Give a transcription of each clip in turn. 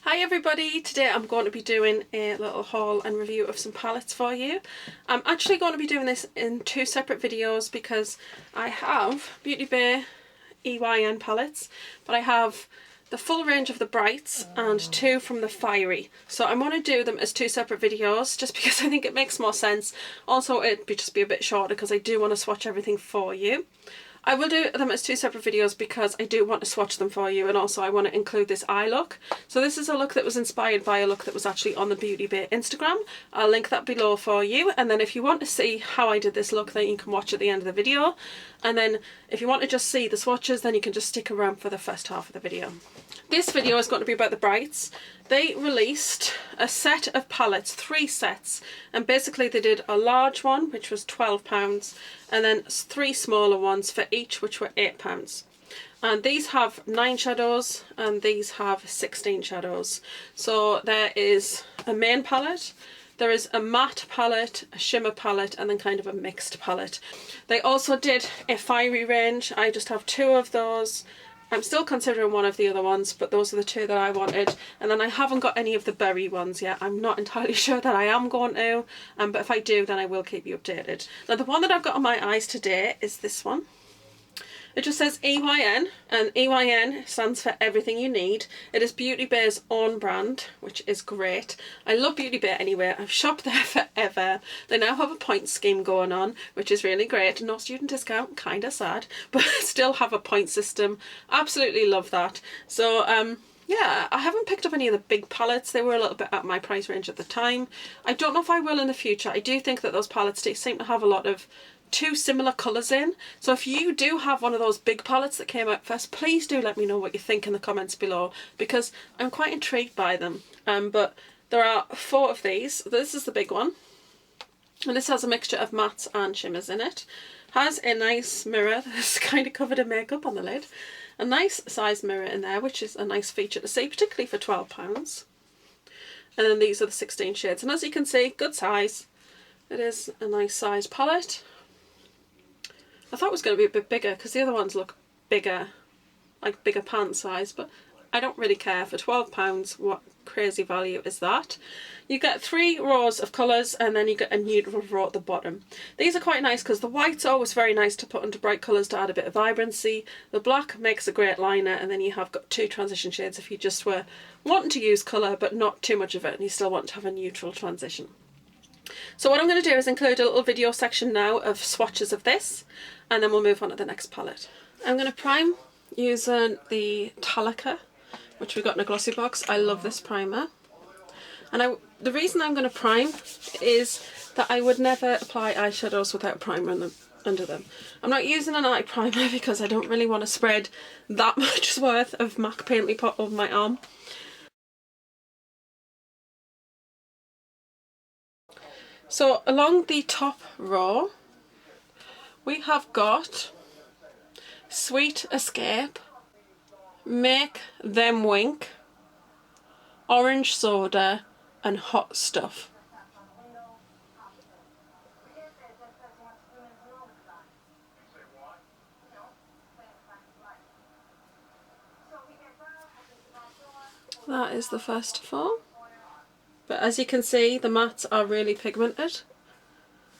Hi everybody, today I'm going to be doing a little haul and review of some palettes for you. I'm actually going to be doing this in two separate videos because I have Beauty Bay EYN palettes, but I have the full range of the Brights and two from the Fiery. So I'm going to do them as two separate videos just because I think it makes more sense. Also it'd just be a bit shorter because I do want to swatch everything for you. I will do them as two separate videos because I do want to swatch them for you, and also I want to include this eye look. So this is a look that was inspired by a look that was actually on the Beauty Bay Instagram. I'll link that below for you, and then if you want to see how I did this look, then you can watch at the end of the video. And then if you want to just see the swatches, then you can just stick around for the first half of the video. This video is going to be about the Brights. They released a set of palettes, 3 sets, and basically they did a large one which was £12 and then 3 smaller ones for each which were £8. And these have 9 shadows and these have 16 shadows. So there is a main palette, there is a matte palette, a shimmer palette, and then kind of a mixed palette. They also did a Fiery range. I just have 2 of those. I'm still considering one of the other ones, but those are the 2 that I wanted. And then I haven't got any of the berry ones yet. I'm not entirely sure that I am going to, but if I do, then I will keep you updated. Now the one that I've got on my eyes today is this one. It just says EYN, and EYN stands for everything you need. It is Beauty Bay's own brand, which is great. I love Beauty Bay anyway. I've shopped there forever. They now have a point scheme going on, which is really great. No student discount, kind of sad, but still have a point system. Absolutely love that. So yeah, I haven't picked up any of the big palettes. They were a little bit at my price range at the time. I don't know if I will in the future. I do think that those palettes seem to have a lot of two similar colours in. So if you do have one of those big palettes that came out first, please do let me know what you think in the comments below, because I'm quite intrigued by them. But there are 4 of these. This is the big one, and this has a mixture of mattes and shimmers in it. Has a nice mirror that's kind of covered in makeup on the lid. A nice size mirror in there, which is a nice feature to see, particularly for £12. And then these are the 16 shades, and as you can see, good size. It is a nice size palette. I thought it was going to be a bit bigger because the other ones look bigger, like bigger pan size, but I don't really care. For £12, what crazy value is that? You get 3 rows of colours and then you get a neutral row at the bottom. These are quite nice because the white's always very nice to put into bright colours to add a bit of vibrancy. The black makes a great liner, and then you have got 2 transition shades if you just were wanting to use colour but not too much of it and you still want to have a neutral transition. So what I'm going to do is include a little video section now of swatches of this, and then we'll move on to the next palette. I'm going to prime using the Talica, which we got in a glossy box. I love this primer. And the reason I'm going to prime is that I would never apply eyeshadows without primer under them. I'm not using an eye primer because I don't really want to spread that much worth of MAC Painterly Pot over my arm. So along the top row we have got Sweet Escape, Make Them Wink, Orange Soda and Hot Stuff. That is the first 4. But as you can see, the mattes are really pigmented.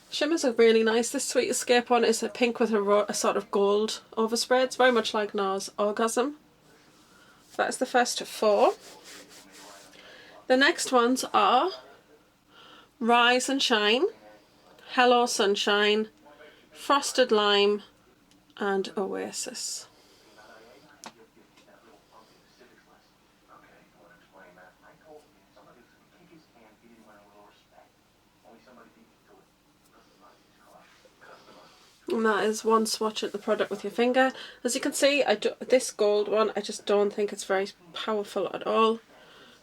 Shimmers are really nice. This Sweet Escape one is a pink with a sort of gold overspray. It's very much like NARS Orgasm. That's the first 4. The next ones are Rise and Shine, Hello Sunshine, Frosted Lime and Oasis. And that is one swatch at the product with your finger. As you can see, this gold one, I just don't think it's very powerful at all.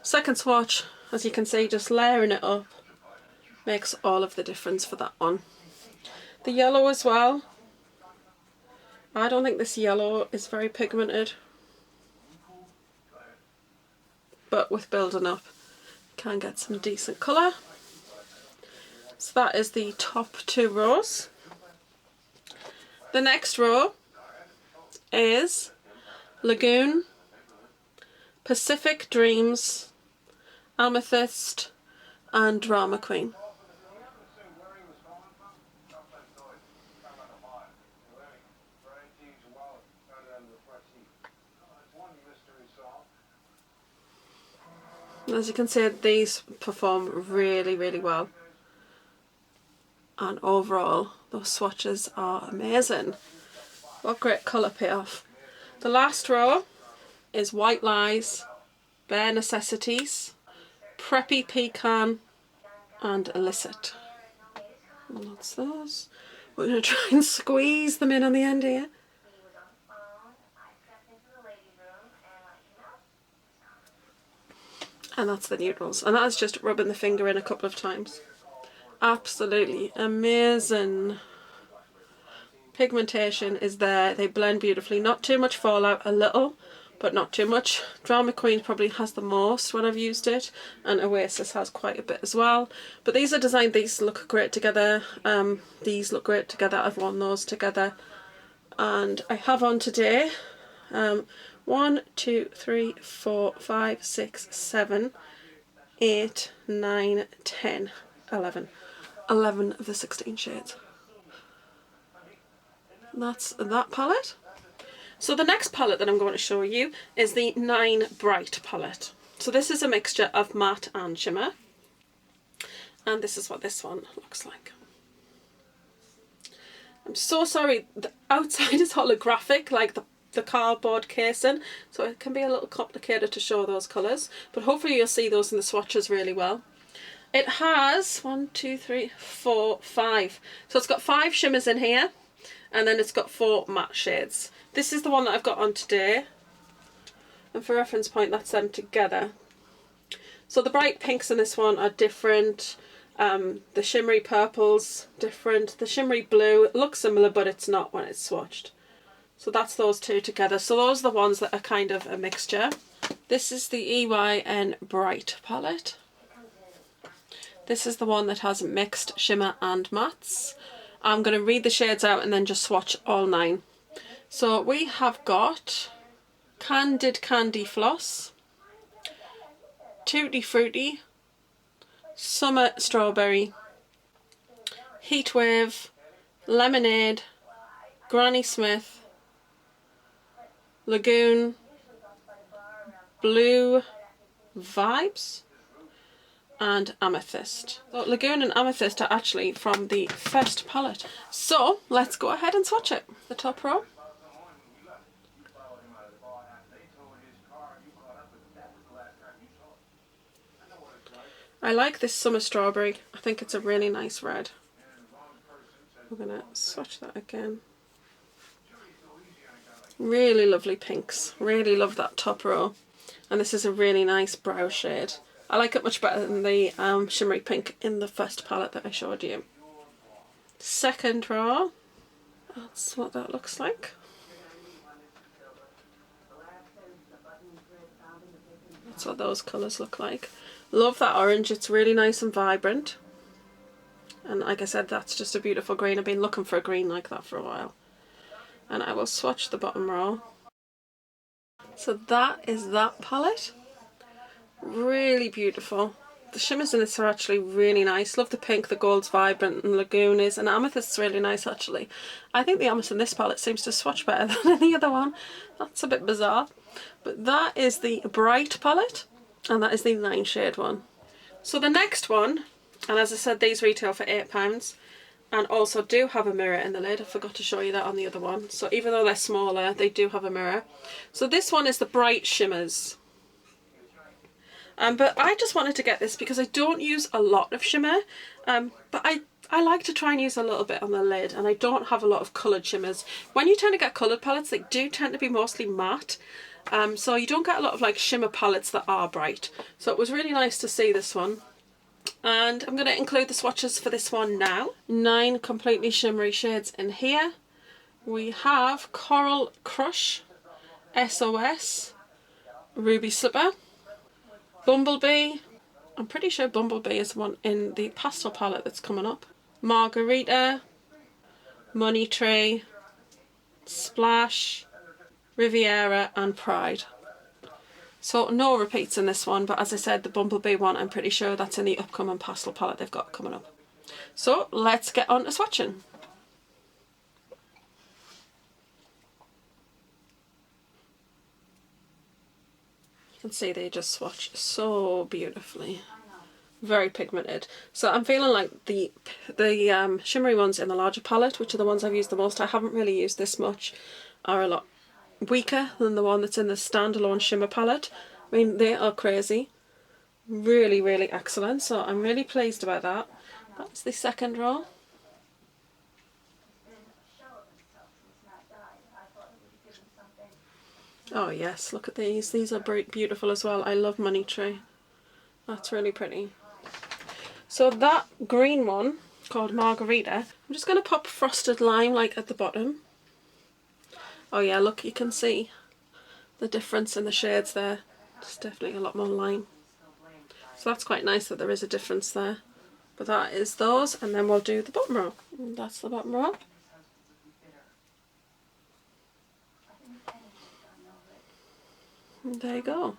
Second swatch, as you can see, just layering it up makes all of the difference for that one. The yellow as well. I don't think this yellow is very pigmented, but with building up, you can get some decent colour. So that is the top 2 rows. The next row is Lagoon, Pacific Dreams Amethyst and Drama Queen. As you can see, these perform really, really well. And overall, those swatches are amazing. What great colour payoff. The last row is White Lies, Bare Necessities, Preppy Pecan and Illicit. And that's those. We're going to try and squeeze them in on the end here. And that's the neutrals. And that's just rubbing the finger in a couple of times. Absolutely amazing. Pigmentation is there. They blend beautifully. Not too much fallout, a little, but not too much. Drama Queen probably has the most when I've used it, and Oasis has quite a bit as well. But these are designed, these look great together. These look great together. I've worn those together. And I have on today 1, 2, 3, 4, 5, 6, 7, 8, 9, 10, 11. 11 of the 16 shades. That's that palette. So the next palette that I'm going to show you is the EYN Bright palette. So this is a mixture of matte and shimmer. And this is what this one looks like. I'm so sorry, the outside is holographic, like the cardboard casing, so it can be a little complicated to show those colours, but hopefully you'll see those in the swatches really well. It has 1, 2, 3, 4, 5. So it's got 5 shimmers in here, and then it's got 4 matte shades. This is the one that I've got on today, and for reference point, that's them together. So the bright pinks in this one are different. The shimmery purple's different. The shimmery blue looks similar, but it's not when it's swatched. So that's those two together. So those are the ones that are kind of a mixture. This is the EYN Bright palette. This is the one that has mixed shimmer and mattes. I'm going to read the shades out and then just swatch all 9. So we have got Candid Candy Floss, Tutti Frutti, Summer Strawberry, Heatwave, Lemonade, Granny Smith, Lagoon, Blue Vibes, and Amethyst. So Lagoon and Amethyst are actually from the first palette. So let's go ahead and swatch it. The top row. I like this Summer Strawberry. I think it's a really nice red. We're going to swatch that again. Really lovely pinks. Really love that top row. And this is a really nice brow shade. I like it much better than the shimmery pink in the first palette that I showed you. Second row. That's what that looks like. That's what those colours look like. Love that orange. It's really nice and vibrant. And like I said, that's just a beautiful green. I've been looking for a green like that for a while. And I will swatch the bottom row. So that is that palette. Really beautiful. The shimmers in this are actually really nice. Love the pink, the gold's vibrant, and Lagoon is, and Amethyst's really nice actually. I think the amethyst in this palette seems to swatch better than any other one. That's a bit bizarre. But that is the Bright palette, and that is the 9 shade one. So the next one, and as I said, these retail for £8, and also do have a mirror in the lid. I forgot to show you that on the other one. So even though they're smaller, they do have a mirror. So this one is the Bright Shimmers. But I just wanted to get this because I don't use a lot of shimmer, but I like to try and use a little bit on the lid, and I don't have a lot of coloured shimmers. When you tend to get coloured palettes, they do tend to be mostly matte, so you don't get a lot of like shimmer palettes that are bright. So it was really nice to see this one. And I'm going to include the swatches for this one now. 9 completely shimmery shades in here. We have Coral Crush, SOS, Ruby Slipper, Bumblebee. I'm pretty sure Bumblebee is one in the pastel palette that's coming up. Margarita, Money Tree, Splash, Riviera and Pride. So no repeats in this one, but as I said, the Bumblebee one, I'm pretty sure that's in the upcoming pastel palette they've got coming up. So let's get on to swatching. You can see they just swatch so beautifully. Very pigmented. So I'm feeling like the shimmery ones in the larger palette, which are the ones I've used the most, I haven't really used this much, are a lot weaker than the one that's in the standalone shimmer palette. I mean, they are crazy. Really, really excellent. So I'm really pleased about that. That's the second roll. Oh yes, look at these. These are beautiful as well. I love Money Tree. That's really pretty. So that green one, called Margarita, I'm just going to pop Frosted Lime like at the bottom. Oh yeah, look, you can see the difference in the shades there. It's definitely a lot more lime. So that's quite nice that there is a difference there. But that is those, and then we'll do the bottom row. And that's the bottom row. And there you go.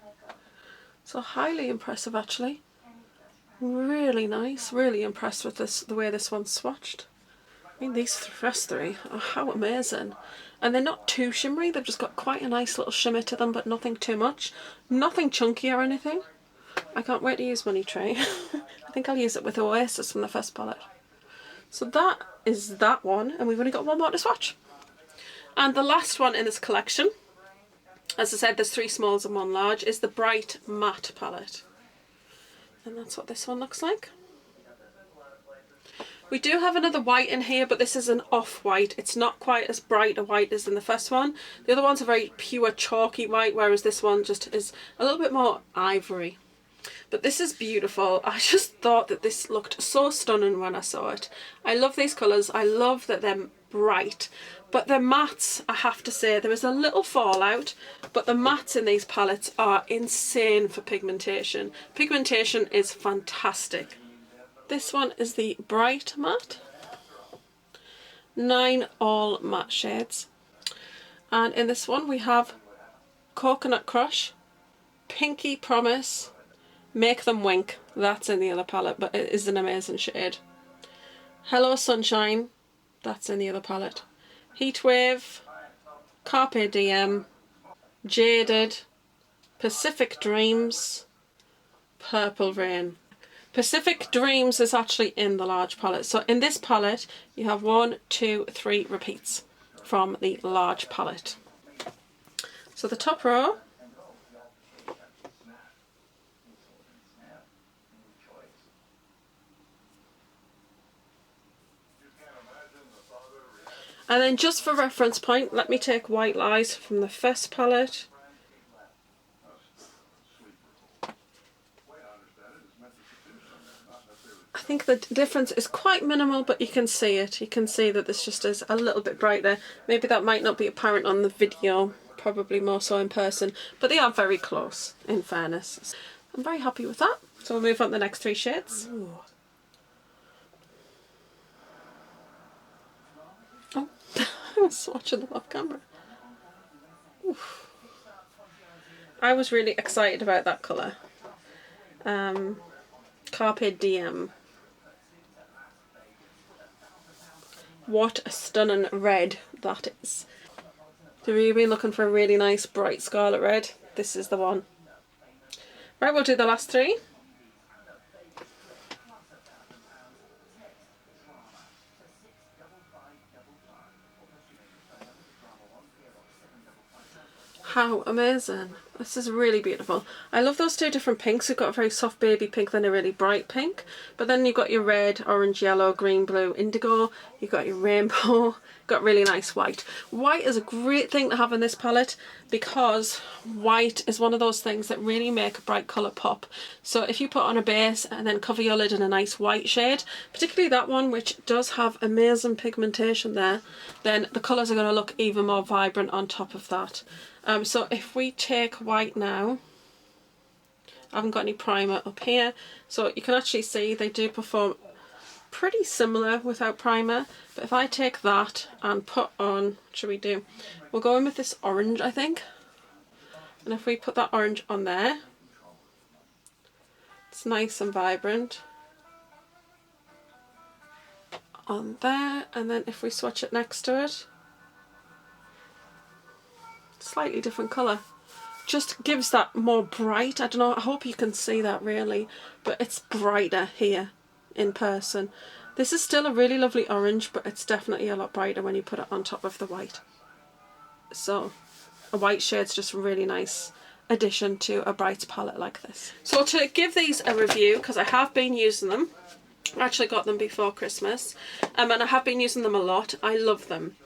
So highly impressive actually. Really nice, really impressed with this, the way this one's swatched. I mean, these first three are how amazing. And they're not too shimmery, they've just got quite a nice little shimmer to them, but nothing too much. Nothing chunky or anything. I can't wait to use Money Tree. I think I'll use it with Oasis from the first palette. So that is that one, and we've only got one more to swatch. And the last one in this collection, as I said, there's 3 smalls and 1 large, is the Bright Matte palette. And that's what this one looks like. We do have another white in here, but this is an off-white. It's not quite as bright a white as in the first one. The other one's a very pure chalky white, whereas this one just is a little bit more ivory. But this is beautiful. I just thought that this looked so stunning when I saw it. I love these colours. I love that they're bright. But the mattes, I have to say, there is a little fallout, but the mattes in these palettes are insane for pigmentation. Pigmentation is fantastic. This one is the Bright Matte. 9 all matte shades. And in this one we have Coconut Crush, Pinky Promise, Make Them Wink. That's in the other palette, but it is an amazing shade. Hello Sunshine. That's in the other palette. Heatwave, Carpe Diem, Jaded, Pacific Dreams, Purple Rain. Pacific Dreams is actually in the large palette. So in this palette you have 1, 2, 3 repeats from the large palette. So the top row, and then just for reference point, let me take White Lies from the first palette. I think the difference is quite minimal, but you can see it. You can see that this just is a little bit brighter. Maybe that might not be apparent on the video, probably more so in person, but they are very close, in fairness. I'm very happy with that. So we'll move on to the next 3 shades. Ooh. Oh, I was swatching them off camera. Oof. I was really excited about that colour. Carpe Diem. What a stunning red that is. So you've been looking for a really nice bright scarlet red, this is the one. Right, we'll do the last 3. How amazing. This is really beautiful. I love those 2 different pinks. You've got a very soft baby pink, then a really bright pink. But then you've got your red, orange, yellow, green, blue, indigo. You've got your rainbow. Got really nice white. White is a great thing to have in this palette because white is one of those things that really make a bright colour pop. So if you put on a base and then cover your lid in a nice white shade, particularly that one which does have amazing pigmentation there, then the colours are going to look even more vibrant on top of that. So if we take white now, I haven't got any primer up here, so you can actually see they do perform pretty similar without primer. But if I take that and put on, what should we do? We'll go in with this orange, I think. And if we put that orange on there, it's nice and vibrant. On there, and then if we swatch it next to it, slightly different colour. Just gives that more bright. I don't know, I hope you can see that really, but it's brighter here in person. This is still a really lovely orange, but it's definitely a lot brighter when you put it on top of the white. So a white shade's just a really nice addition to a Brights palette like this. So to give these a review, because I have been using them, I actually got them before Christmas, and I have been using them a lot. I love them.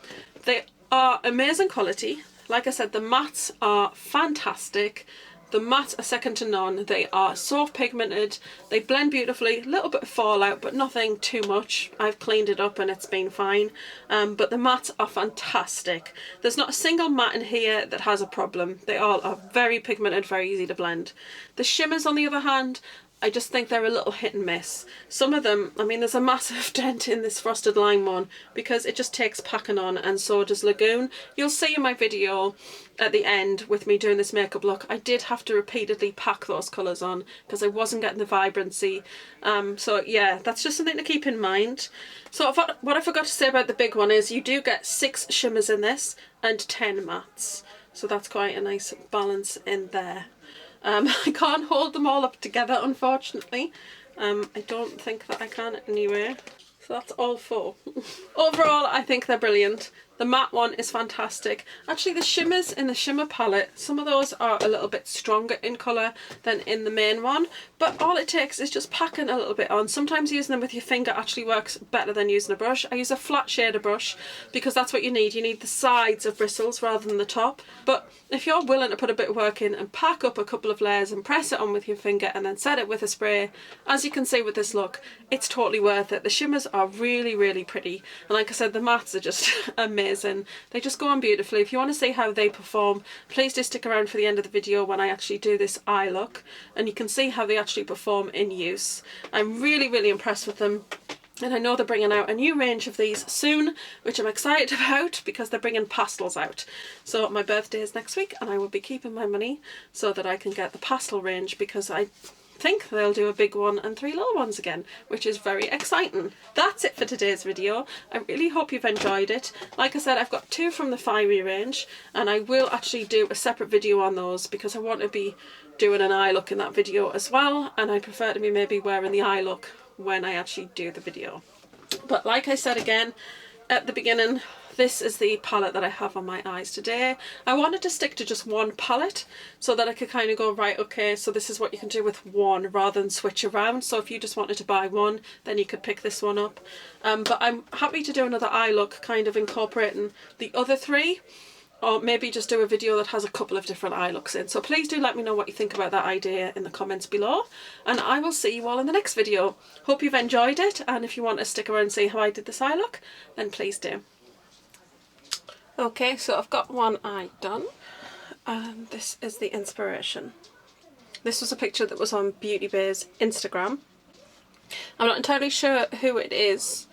They are amazing quality. Like I said, the mattes are fantastic. The mattes are second to none. They are so pigmented. They blend beautifully. A little bit of fallout, but nothing too much. I've cleaned it up and it's been fine. But the mattes are fantastic. There's not a single matte in here that has a problem. They all are very pigmented, very easy to blend. The shimmers, on the other hand, I just think they're a little hit and miss. Some of them, I mean, there's a massive dent in this Frosted Lime one because it just takes packing on, and so does Lagoon. You'll see in my video at the end with me doing this makeup look, I did have to repeatedly pack those colours on because I wasn't getting the vibrancy. So yeah, that's just something to keep in mind. So what I forgot to say about the big one is you do get 6 shimmers in this and 10 mattes. So that's quite a nice balance in there. I can't hold them all up together, unfortunately. I don't think that I can anyway. So that's all 4. Overall, I think they're brilliant. The matte one is fantastic. Actually, the shimmers in the shimmer palette, some of those are a little bit stronger in colour than in the main one, but all it takes is just packing a little bit on. Sometimes using them with your finger actually works better than using a brush. I use a flat shader brush because that's what you need. You need the sides of bristles rather than the top. But if you're willing to put a bit of work in and pack up a couple of layers and press it on with your finger and then set it with a spray, as you can see with this look, it's totally worth it. The shimmers are really, really pretty. And like I said, the mattes are just amazing. They just go on beautifully. If you want to see how they perform, please do stick around for the end of the video when I actually do this eye look, and you can see how they actually perform in use. I'm really, really impressed with them. And I know they're bringing out a new range of these soon, which I'm excited about because they're bringing pastels out. So my birthday is next week and I will be keeping my money so that I can get the pastel range, because I think they'll do a big one and 3 little ones again, which is very exciting. That's it for today's video. I really hope you've enjoyed it. Like I said, I've got 2 from the Fiery range, and I will actually do a separate video on those because I want to be doing an eye look in that video as well, and I prefer to be maybe wearing the eye look when I actually do the video. But like I said again at the beginning, this is the palette that I have on my eyes today. I wanted to stick to just one palette so that I could kind of go, right, okay, so this is what you can do with one rather than switch around. So if you just wanted to buy one, then you could pick this one up. But I'm happy to do another eye look kind of incorporating the other 3, or maybe just do a video that has a couple of different eye looks in. So please do let me know what you think about that idea in the comments below, and I will see you all in the next video. Hope you've enjoyed it, and if you want to stick around and see how I did this eye look, then please do. Okay, so I've got one eye done, and this is the inspiration. This was a picture that was on Beauty Bay's Instagram. I'm not entirely sure who it is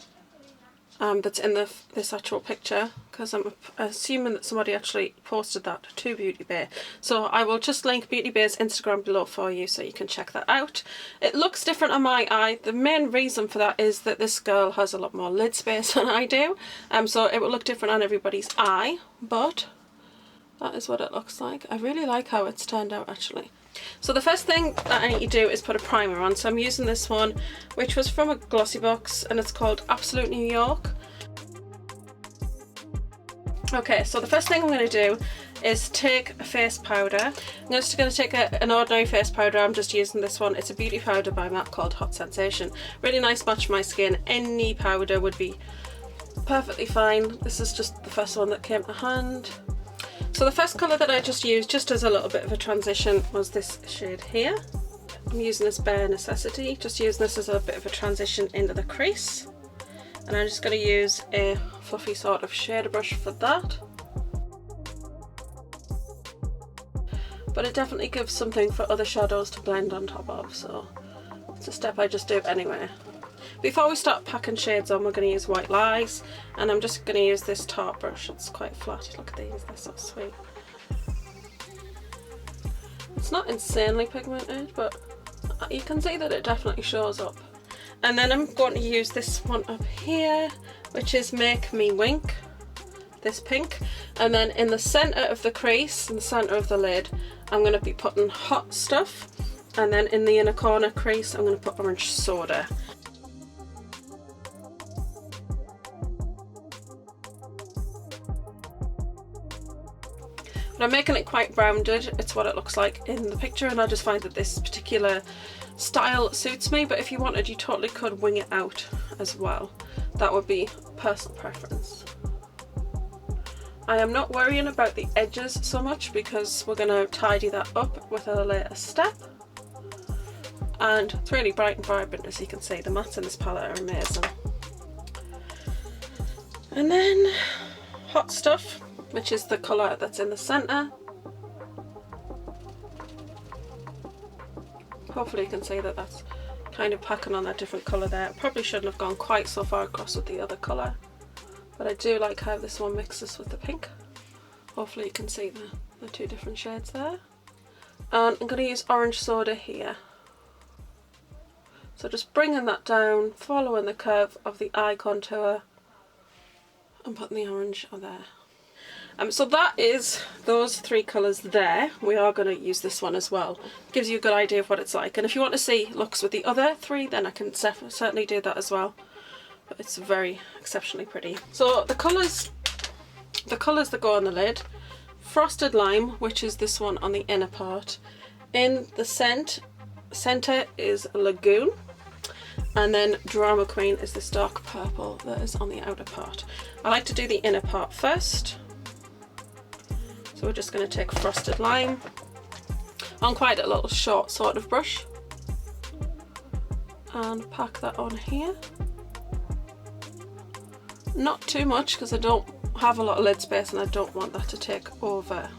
that's in this actual picture, because I'm assuming that somebody actually posted that to Beauty Bay. So I will just link Beauty Bay's Instagram below for you so you can check that out. It looks different on my eye. The main reason for that is that this girl has a lot more lid space than I do, so it will look different on everybody's eye, but that is what it looks like. I really like how it's turned out actually. So the first thing that I need to do is put a primer on. So I'm using this one, which was from a glossy box, and it's called Absolute New York. Okay, so the first thing I'm going to do is take a face powder. I'm just going to take an ordinary face powder. I'm just using this one. It's a beauty powder by MAC called Hot Sensation. Really nice match for my skin. Any powder would be perfectly fine. This is just the first one that came to hand. So the first colour that I just used, just as a little bit of a transition, was this shade here. I'm using this Bare Necessity, just using this as a bit of a transition into the crease. And I'm just going to use a fluffy sort of shader brush for that. But it definitely gives something for other shadows to blend on top of, so it's a step I just do anyway. Before we start packing shades on, we're going to use White Lies, and I'm just going to use this Tarte brush. It's quite flat. Look at these, they're so sweet. It's not insanely pigmented, but you can see that it definitely shows up. And then I'm going to use this one up here, which is Make Me Wink, this pink. And then in the centre of the crease, in the centre of the lid, I'm going to be putting Hot Stuff. And then in the inner corner crease, I'm going to put Orange Soda. But I'm making it quite rounded. It's what it looks like in the picture, and I just find that this particular style suits me, but if you wanted, you totally could wing it out as well. That would be personal preference. I am not worrying about the edges so much because we're going to tidy that up with a later step. And it's really bright and vibrant, as you can see. The mattes in this palette are amazing. And then Hot Stuff, which is the colour that's in the centre. Hopefully you can see that that's kind of packing on that different colour there. Probably shouldn't have gone quite so far across with the other colour, but I do like how this one mixes with the pink. Hopefully you can see the two different shades there. And I'm going to use Orange Soda here. So just bringing that down, following the curve of the eye contour and putting the orange on there. So that is those three colours there. We are going to use this one as well. Gives you a good idea of what it's like. And if you want to see looks with the other three, then I can certainly do that as well. But it's very exceptionally pretty. So the colours that go on the lid. Frosted Lime, which is this one on the inner part. In the centre is Lagoon. And then Drama Queen is this dark purple that is on the outer part. I like to do the inner part first. So we're just going to take Frosted Lime on quite a little short sort of brush and pack that on here. Not too much because I don't have a lot of lid space and I don't want that to take over.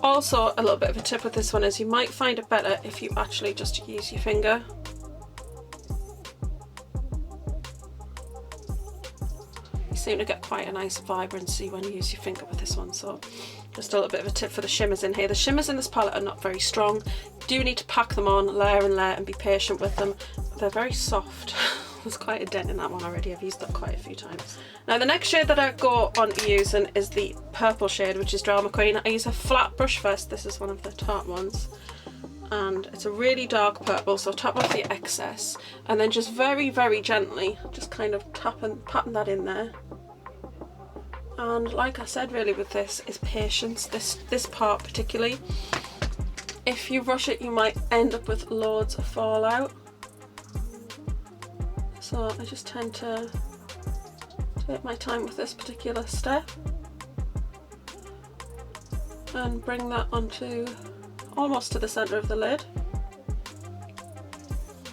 Also, a little bit of a tip with this one is you might find it better if you actually just use your finger. You seem to get quite a nice vibrancy when you use your finger with this one, so just a little bit of a tip for the shimmers in here. The shimmers in this palette are not very strong. You do need to pack them on layer and layer and be patient with them. They're very soft. There's quite a dent in that one already. I've used that quite a few times. Now the next shade that I go on using is the purple shade, which is Drama Queen. I use a flat brush first. This is one of the top ones. And it's a really dark purple, so tap off the excess. And then just very, very gently, just kind of patting that in there. And like I said, really with this is patience, this part particularly. If you rush it, you might end up with loads of fallout. So I just tend to take my time with this particular step and bring that onto almost to the centre of the lid.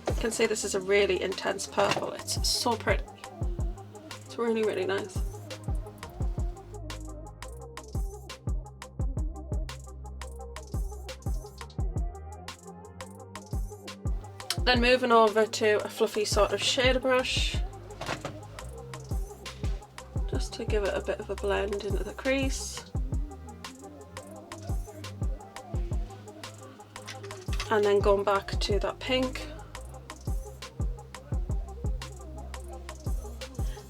You can see this is a really intense purple. It's so pretty. It's really, really nice. Then moving over to a fluffy sort of shader brush, just to give it a bit of a blend into the crease. And then going back to that pink.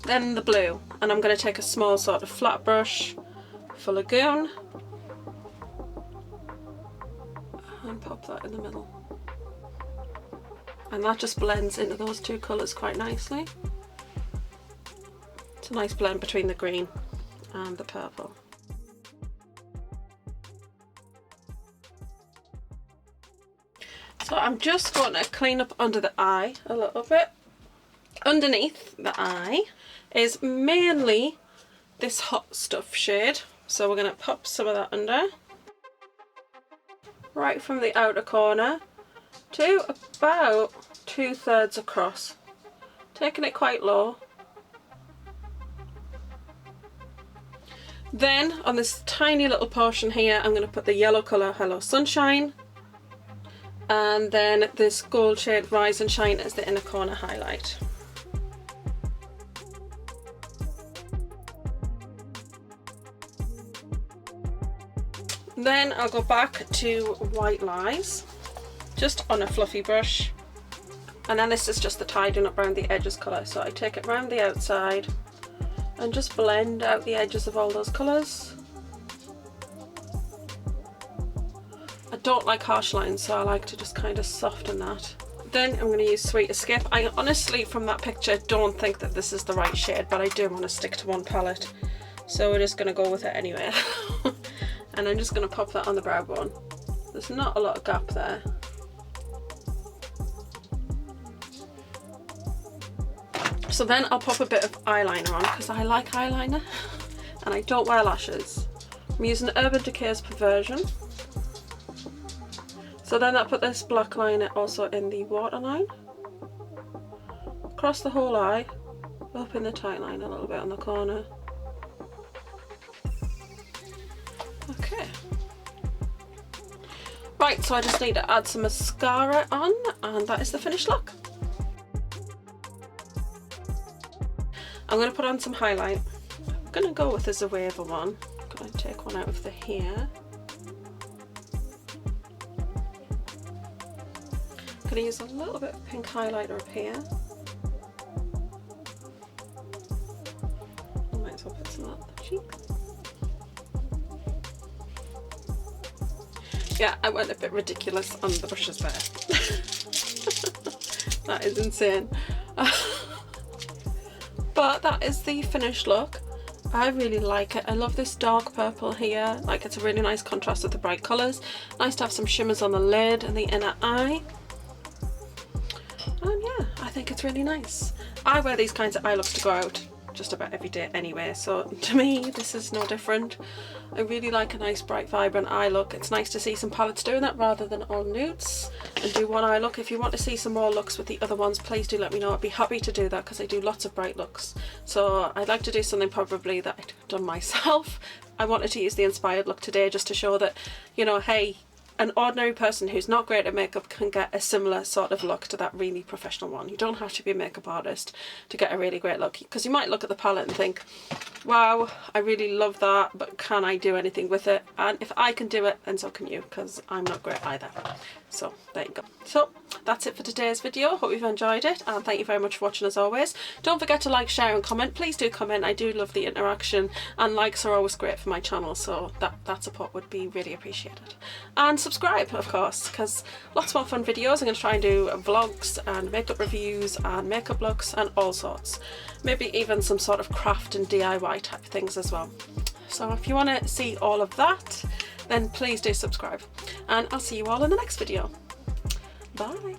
Then the blue, and I'm going to take a small sort of flat brush for Lagoon and pop that in the middle. And that just blends into those two colours quite nicely. It's a nice blend between the green and the purple. So I'm just going to clean up under the eye a little bit. Underneath the eye is mainly this Hot Stuff shade. So we're going to pop some of that under. Right from the outer corner to about 2/3 across, taking it quite low. Then on this tiny little portion here, I'm going to put the yellow colour Hello Sunshine, and then this gold shade Rise and Shine as the inner corner highlight. Then I'll go back to White Lies, just on a fluffy brush. And then this is just the tidying up around the edges colour. So I take it around the outside and just blend out the edges of all those colours. I don't like harsh lines, so I like to just kind of soften that. Then I'm going to use Sweet Escape. I honestly, from that picture, don't think that this is the right shade, but I do want to stick to one palette. So we're just going to go with it anyway. And I'm just going to pop that on the brow bone. There's not a lot of gap there. So then I'll pop a bit of eyeliner on, because I like eyeliner and I don't wear lashes. I'm using Urban Decay's Perversion. So then I'll put this black liner also in the waterline, across the whole eye, up in the tight line a little bit on the corner. Okay. Right, so I just need to add some mascara on, and that is the finished look. I'm going to put on some highlight. I'm going to go with the Zoeva one. I'm going to take one out of the hair. I'm going to use a little bit of pink highlighter up here. I might as well put some on the cheek. Yeah, I went a bit ridiculous on the brushes there. That is insane. But that is the finished look. I really like it. I love this dark purple here. Like, it's a really nice contrast with the bright colours. Nice to have some shimmers on the lid and the inner eye. And yeah, I think it's really nice. I wear these kinds of eye looks to go out just about every day anyway, so to me this is no different. I really like a nice bright vibrant eye look. It's nice to see some palettes doing that rather than all nudes and do one eye look. If you want to see some more looks with the other ones, please do let me know. I'd be happy to do that because I do lots of bright looks. So I'd like to do something probably that I've done myself. I wanted to use the inspired look today just to show that, you know, hey, an ordinary person who's not great at makeup can get a similar sort of look to that really professional one. You don't have to be a makeup artist to get a really great look, because you might look at the palette and think, wow, I really love that, but can I do anything with it? And if I can do it, then so can you, because I'm not great either. So there you go. So that's it for today's video. Hope you've enjoyed it, and thank you very much for watching as always. Don't forget to like, share and comment. Please do comment. I do love the interaction, and likes are always great for my channel, so that support would be really appreciated. And subscribe, of course, because lots more fun videos. I'm going to try and do vlogs and makeup reviews and makeup looks and all sorts. Maybe even some sort of craft and DIY type things as well. So if you want to see all of that, then please do subscribe, and I'll see you all in the next video. Bye.